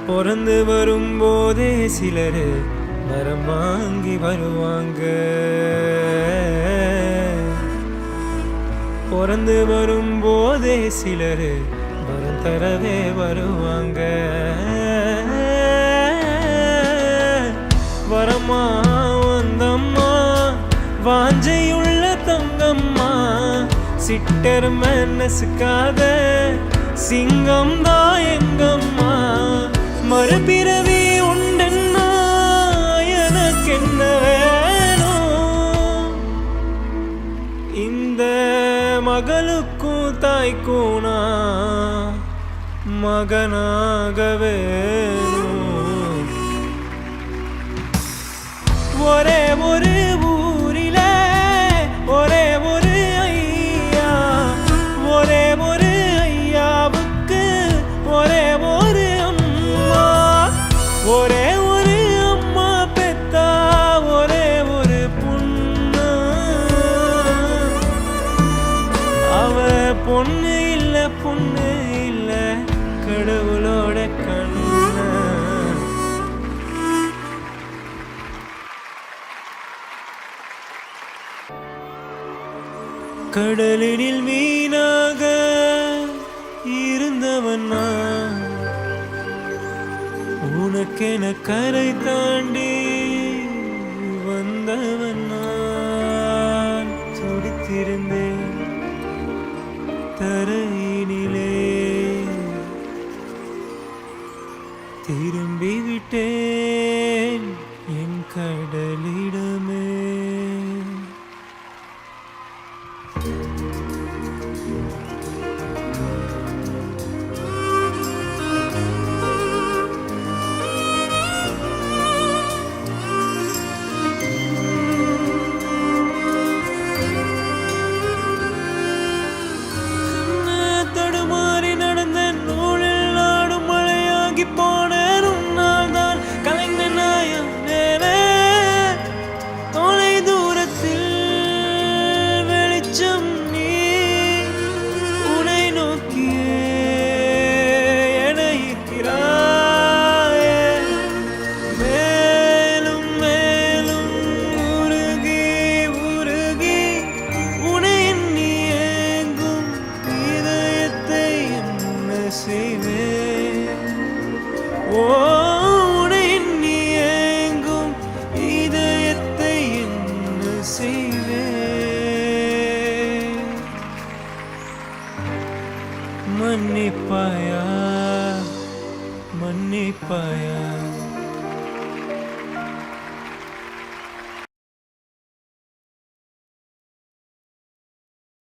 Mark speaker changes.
Speaker 1: பிறந்து வரும்போதே சிலர் வரம் வாங்கி வருவாங்க. பிறந்து வரும்போதே சிலர் வரம் தரவே வருவாங்க. வரமா வந்தம்மா வாஞ்சையுள்ள தங்கம்மா, சிட்டர் மனசுக்காக சிங்கம் தான் எங்கம்மா. மறுபிறவி உண்டென்னா எனக்கு என்ன வேணும்? இந்த மகளுக்கும் தாய்க்கும் நான் மகனாக வேணும். ஒரே ஒரு ஊரில ஒரே ஒரு ஐயா, ஒரே ஒரு ஐயாவுக்கு ஒரே ஒரு அம்மா. ஒரே ஒரு அம்மா பெத்தா ஒரே ஒரு பொண்ணு. அவ பொண்ணு இல்ல பொண்ணு இல்ல கடவுளோட கண்ணு. கடலினில் மீனாக இருந்தவன் நான், உனக்கென கரை தாண்டி வந்தவன் நான். துடித்திருந்தேன் தரையினிலே, திரும்பி விட்டேன் என் கடலிடமே. தடுமாறி நடந்த நூலில் நாடும் மழையாகி போனேன். உன்னால் தான் கலைஞ நாயம் மேலே தொலை தூரத்தில் வெளிச்சம் நீ. உனை நோக்கியே இணைக்கிறாயே, மேலும் மேலும் உருகி உருகி உனை எண்ணி ஏங்கும் இதயத்தை என்ன செய்வேன்? ஓ, உனை எண்ணி ஏங்கும் இதயத்தை என்ன செய்வேன்? மன்னிப்பாயா மன்னிப்பாயா